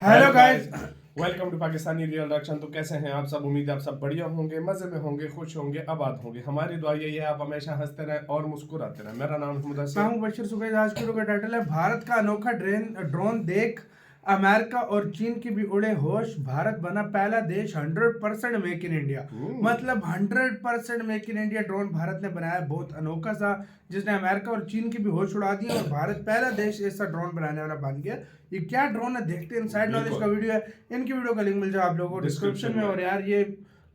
Hello guys, welcome to Pakistani real reaction. तो कैसे हैं आप सब? उम्मीद है आप सब बढ़िया होंगे, मजे में होंगे, खुश होंगे, आबाद होंगे। हमारी दुआ यही है आप हमेशा हंसते रहें और मुस्कुराते रहें। मेरा नाम मुदस्सिर, मैं हूं बशीर सुगैज। आज की वीडियो का टाइटल है भारत का अनोखा ड्रोन देख अमेरिका और चीन की भी उड़े होश, भारत बना पहला देश 100% मेक इन इंडिया। मतलब 100% make in India drone Bharat ने बनाया, बहुत अनोखा सा, जिसने अमेरिका और चीन की भी होश उड़ा दी और भारत पहला देश ऐसा ड्रोन बनाने वाला बन गया। ये क्या ड्रोन है देखते हैं। इनसाइड नॉलेज का वीडियो है, इनकी वीडियो का लिंक मिल जाए आप लोगों को डिस्क्रिप्शन में। और यार ये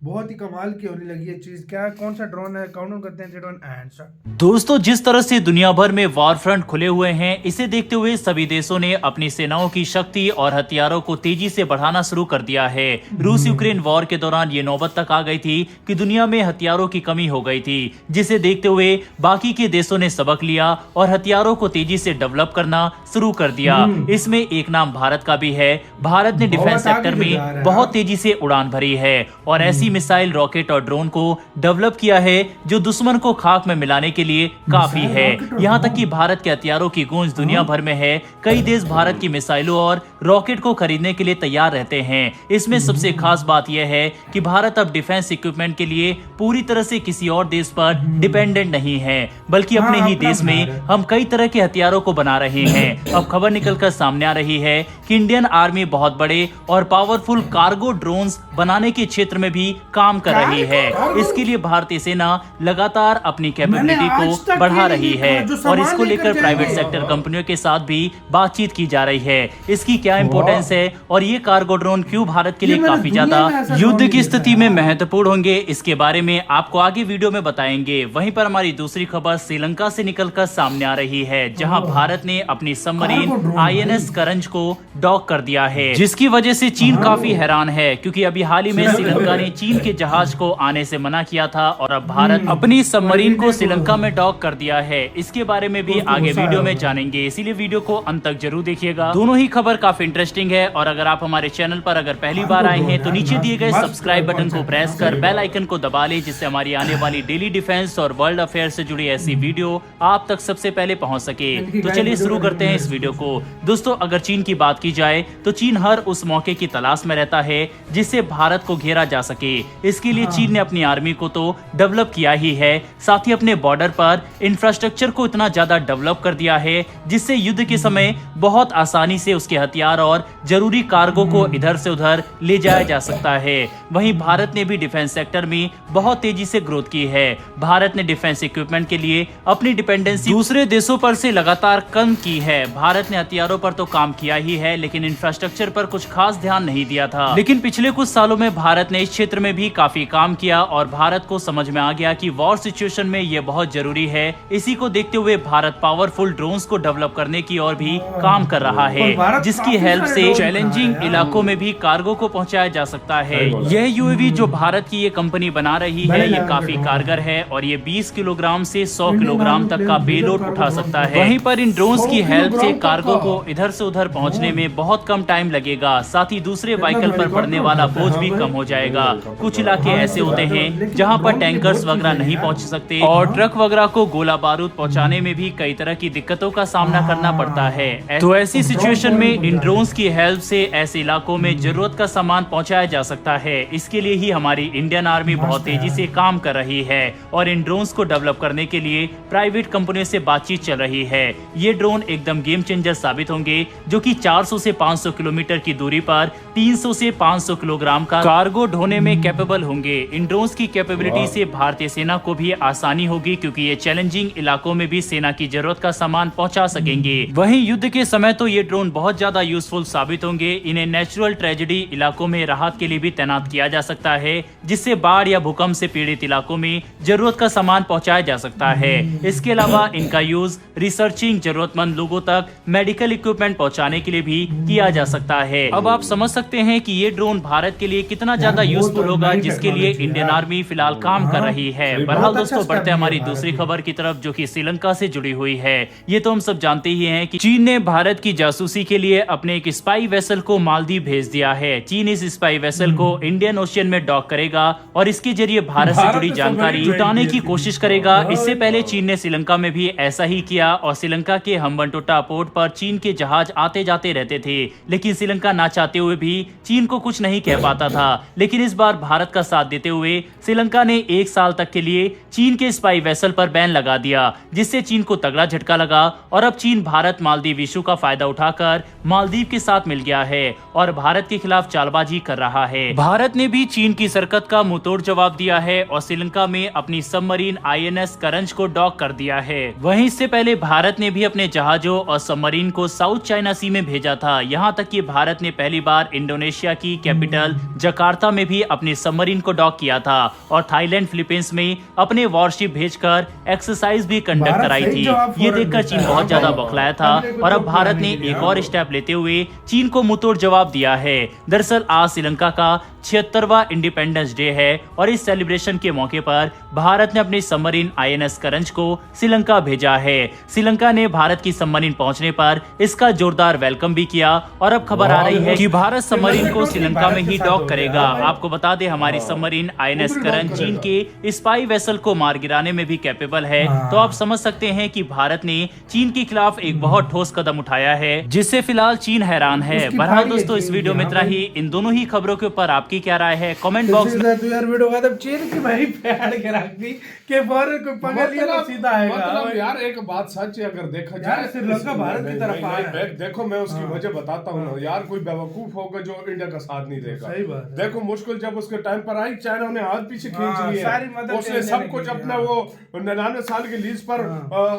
बहुत ही कमाल की होने लगी है चीज। क्या कौन सा ड्रोन है, काउंट डाउन करते हैं। दोस्तों, जिस तरह से दुनिया भर में वॉर फ्रंट खुले हुए हैं, इसे देखते हुए सभी देशों ने अपनी सेनाओं की शक्ति और हथियारों को तेजी से बढ़ाना शुरू कर दिया है। रूस यूक्रेन वॉर के दौरान ये नौबत तक आ गई थी कि दुनिया में हथियारों की कमी हो गई थी, जिसे देखते हुए बाकी के देशों ने सबक लिया और हथियारों को तेजी से डेवलप करना शुरू कर दिया। इसमें एक नाम भारत का भी है। भारत ने डिफेंस सेक्टर में बहुत तेजी से उड़ान भरी है और ऐसी मिसाइल, रॉकेट और ड्रोन को डेवलप किया है जो दुश्मन को खाक में मिलाने के लिए काफी है। यहाँ तक कि भारत के हथियारों की गूंज दुनिया भर में है। कई देश भारत की मिसाइलों और रॉकेट को खरीदने के लिए तैयार रहते हैं। इसमें सबसे खास बात यह है कि भारत अब डिफेंस इक्विपमेंट के लिए पूरी तरह से किसी और देश पर डिपेंडेंट नहीं है, बल्कि अपने ही देश में हम कई तरह के हथियारों को बना रहे हैं। अब खबर निकलकर सामने आ रही है कि इंडियन आर्मी बहुत बड़े और पावरफुल कार्गो ड्रोन्स बनाने के क्षेत्र में भी काम कर रही है। इसके लिए भारतीय सेना लगातार अपनी कैपेबिलिटी को बढ़ा रही है और इसको लेकर प्राइवेट सेक्टर कंपनियों के साथ भी बातचीत की जा रही है। इसकी क्या इंपॉर्टेंस है और ये कार्गो ड्रोन क्यों भारत के लिए काफी ज्यादा युद्ध की स्थिति में महत्वपूर्ण होंगे, इसके बारे में आपको आगे वीडियो में बताएंगे। वहीं पर हमारी दूसरी खबर श्रीलंका से निकलकर सामने आ रही है, जहां भारत ने अपनी सबमरीन INS करंज को डॉक कर दिया है, जिसकी वजह से चीन काफी हैरान है, क्योंकि अभी हाल ही में श्रीलंका ने चीन के जहाज को आने से मना किया था और अब भारत अपनी सबमरीन को श्रीलंका में डॉक कर दिया है। इसके बारे में भी आगे वीडियो में जानेंगे, इसीलिए वीडियो को अंत तक जरूर देखिएगा। दोनों ही खबर काफी इंटरेस्टिंग है और अगर आप हमारे चैनल पर अगर पहली बार आए हैं तो नीचे दिए गए सब्सक्राइब बटन को प्रेस कर बेल आइकन को दबा ले, जिससे हमारी आने वाली डेली डिफेंस और वर्ल्ड अफेयर से जुड़ी ऐसी वीडियो आप तक सबसे पहले पहुंच सके। तो चलिए शुरू करते हैं इस वीडियो को। दोस्तों, अगर चीन की बात की जाए तो चीन हर उस मौके की तलाश में रहता है जिससे भारत को घेरा जा सके। इसके लिए चीन ने अपनी आर्मी को तो डेवलप किया ही है, साथ ही अपने बॉर्डर पर इंफ्रास्ट्रक्चर को इतना ज्यादा डेवलप कर दिया है जिससे युद्ध के समय बहुत आसानी से उसके हथियार और जरूरी कार्गो को इधर से उधर ले जाया जा सकता है। वहीं भारत ने भी डिफेंस सेक्टर में बहुत तेजी से ग्रोथ की है। भारत ने डिफेंस इक्विपमेंट के लिए अपनी डिपेंडेंसी दूसरे देशों पर से लगातार कम की है। भारत ने हथियारों पर तो काम किया ही है, लेकिन इंफ्रास्ट्रक्चर पर कुछ खास ध्यान नहीं दिया था। लेकिन पिछले कुछ सालों में भारत ने इस क्षेत्र में भी काफी काम किया और भारत को समझ में आ गया कि वॉर सिचुएशन में यह बहुत जरूरी है। इसी को देखते हुए भारत पावरफुल ड्रोन्स को डेवलप करने की और भी काम कर रहा है, जिसकी हेल्प से चैलेंजिंग इलाकों में भी कार्गो को पहुंचाया जा सकता है। यह UAV जो भारत की ये कंपनी बना रही है, ये काफी कारगर है और ये 20 किलोग्राम से 100 किलोग्राम तक का पेलोड उठा सकता है। वहीं पर इन ड्रोन्स की हेल्प से कार्गो को इधर से उधर पहुंचने में बहुत कम टाइम लगेगा, साथ ही दूसरे व्हीकल पर पड़ने वाला बोझ भी कम हो जाएगा। कुछ इलाके ऐसे होते हैं जहां पर टैंकर्स वगैरह नहीं पहुंच सकते और ट्रक वगैरह को गोला बारूद पहुंचाने में भी कई तरह की दिक्कतों का सामना करना पड़ता है। तो ऐसी सिचुएशन में इन ड्रोन्स की हेल्प से ऐसे इलाकों में जरूरत का सामान पहुंचाया जा सकता है। इसके लिए ही हमारी इंडियन आर्मी बहुत तेजी से काम कर रही है और इन ड्रोन्स को डेवलप करने के लिए प्राइवेट कंपनियों से बातचीत चल रही है। ये ड्रोन एकदम गेम चेंजर साबित होंगे, जो कि 400 से 500 किलोमीटर की दूरी पर 300 से 500 किलोग्राम का कार्गो ढोने में कैपेबल होंगे। इन ड्रोन्स की कैपेबिलिटी से भारतीय सेना को भी आसानी होगी, क्योंकि ये चैलेंजिंग इलाकों में भी सेना की जरूरत का सामान पहुंचा सकेंगे। वहीं युद्ध के समय तो ये ड्रोन बहुत ज्यादा यूजफुल साबित होंगे। इन्हें नेचुरल ट्रेजेडी इलाकों में राहत के लिए भी तैनात किया जा सकता है, जिससे बाढ़ या भूकंप से पीड़ित इलाकों में जरूरत का सामान पहुंचाया जा सकता है। इसके अलावा इनका यूज रिसर्चिंग जरूरतमंद लोगों तक मेडिकल इक्विपमेंट पहुंचाने के लिए भी किया जा सकता है। अब आप समझ सकते हैं कि ये ड्रोन भारत के लिए कितना ज्यादा यूजफुल होगा, जिसके लिए इंडियन आर्मी फिलहाल काम कर रही है। बहरहाल दोस्तों, बढ़ते हमारी दूसरी खबर की तरफ, जो कि श्रीलंका से जुड़ी हुई है। ये तो हम सब जानते ही हैं कि चीन ने भारत की जासूसी के लिए अपने एक स्पाई वेसल को मालदीव भेज दिया है। चीन इस स्पाई वेसल को इंडियन ओशियन में डॉक करेगा और इसके जरिए भारत से जुड़ी जानकारी जुटाने की कोशिश करेगा। इससे पहले चीन ने श्रीलंका में भी ऐसा ही किया और श्रीलंका के हम्बनटोटा पोर्ट पर चीन के जहाज आते जाते रहते थे, लेकिन श्रीलंका ना चाहते हुए भी चीन को कुछ नहीं कह पाता था। लेकिन इस बार भारत का साथ देते हुए श्रीलंका ने 1 साल तक के लिए चीन के स्पाई वेसल पर बैन लगा दिया, जिससे चीन को तगड़ा झटका लगा और अब चीन भारत मालदीव इशू का फायदा उठाकर मालदीव के साथ मिल गया है और भारत के खिलाफ चालबाजी कर रहा है। भारत ने भी चीन की सरकत का मुंहतोड़ जवाब दिया है और श्रीलंका में अपनी सबमरीन INS करंज को डॉक कर दिया है। वहीं इससे पहले भारत ने भी अपने जहाजों और सबमरीन को साउथ चाइना सी में भेजा था। यहाँ तक कि भारत ने पहली बार इंडोनेशिया की कैपिटल जकार्ता में भी अपने सबमरीन को डॉक किया था और थाईलैंड फिलीपींस में अपने वॉरशिप भेजकर एक्सरसाइज भी कंडक्ट कराई थी। ये देखकर चीन बहुत ज्यादा बौखलाया था और अब भारत ने एक और स्टेप लेते हुए चीन को मुंहतोड़ जवाब दिया है। दरअसल आज श्रीलंका का 76वां इंडिपेंडेंस डे है और इस सेलिब्रेशन के मौके पर भारत ने अपनी सबमरीन INS करंज को श्रीलंका भेजा है। श्रीलंका ने भारत की सबमरीन पहुंचने पर इसका जोरदार वेलकम भी किया और अब खबर आ रही है कि भारत सबमरीन को श्रीलंका में ही डॉक करेगा। आपको बता दें, हमारी सबमरीन INS करंज चीन के स्पाई वेसल को मार गिराने में भी कैपेबल है। तो आप समझ सकते हैं कि भारत ने चीन के खिलाफ एक बहुत ठोस कदम उठाया है, जिससे फिलहाल चीन हैरान है। बहरहाल दोस्तों, इस वीडियो में इतना ही। इन दोनों ही खबरों के ऊपर आपकी क्या राय है, कमेंट बॉक्स में। तो यार वीडियो का चीन की भाई पैर के रख दी के फौरन कोई पकड़ लिया तो सीधा आएगा। मतलब यार एक बात सच है, अगर देखा जाए श्रीलंका भारत की तरफ आ रहा है। देखो मैं उसकी वजह बताता हूँ ना यार, कोई बेवकूफ होगा जो इंडिया का साथ नहीं देगा। सही बात है। देखो मुश्किल जब उसके टाइम पर आई, चाइना ने हाथ पीछे खींच लिए, सारी मदद उसने सब कुछ अपना वो 99 साल की लीज पर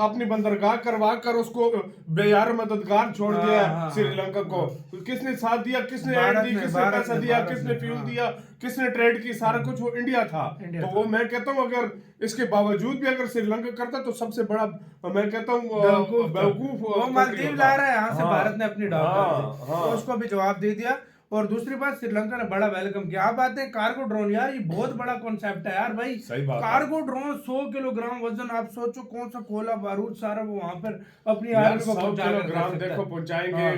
अपनी बंदरगाह करवा कर उसको बेयार मददगार छोड़ दिया श्रीलंका को। किसने साथ दिया, किसने ऐड दी, किसने पैसा दिया, किसने फ्यूल दिया, किसने ट्रेड की, सारा कुछ वो इंडिया था। तो वो मैं कहता हूँ अगर इसके बावजूद भी अगर श्रीलंका करता तो सबसे बड़ा मैं कहता हूँ बेवकूफ वो मालदीव ला रहा है। यहाँ से भारत ने अपनी डॉक तो उसको भी जवाब दे दिया। और दूसरी बात, श्रीलंका ने बड़ा वेलकम किया। आप बात है कार्गो ड्रोन, यार ये बहुत बड़ा कॉन्सेप्ट है यार भाई। कार्गो ड्रोन 100 किलोग्राम वजन, आप सोचो कौन सा कोला बारूद सारा वो वहां पर अपनी आर्मी को पहुंचाएंगे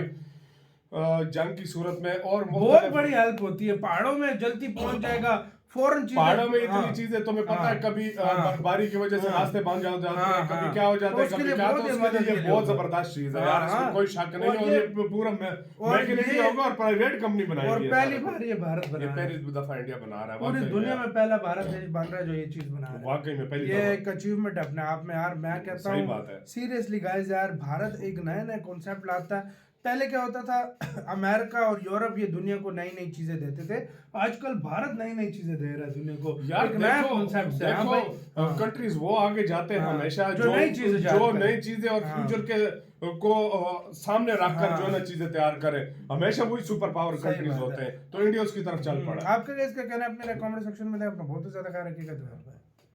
जंग की सूरत में। और बहुत बड़ी हेल्प होती है, पहाड़ों में जल्दी पहुंच जाएगा फौरन। पहाड़ों में इतनी चीजें तुम्हें पता है, कभी बर्फबारी की वजह से रास्ते बंद जाते हैं, कभी क्या हो जाता है, कभी क्या, तो उसके लिए ये बहुत जबरदस्त चीज है यार, इसमें कोई शक नहीं है। ये पूरा मेक इन इंडिया होगा और प्राइवेट कंपनी बनाएगी और पहली बार ये भारत बना, पहली दफा इंडिया बना रहा है, पूरी दुनिया में पहला भारत देश बन रहा है जो ये चीज बना रहा है। वाकई में पहली ये एक अचीवमेंट अपने आप में यार। मैं कहता हूँ सीरियसली गाइस, यार भारत एक नया नया कॉन्सेप्ट लाता है। पहले क्या होता था, अमेरिका और यूरोप ये दुनिया को नई नई चीजें देते थे, आजकल भारत नई नई चीजें दे रहा है दुनिया को। यार एक नया कॉन्सेप्ट है। देखो कंट्रीज वो आगे जाते हैं हमेशा जो नई चीजें और फ्यूचर के को सामने रखकर जो नई चीजें तैयार करें, हमेशा वही सुपर पावर कंट्रीज होते हैं। तो इंडिया उसकी तरफ चल पड़ा। आपका इसका कहना है, अपने कमेंट सेक्शन में अपना बहुत ज्यादा ख्याल रखिएगा।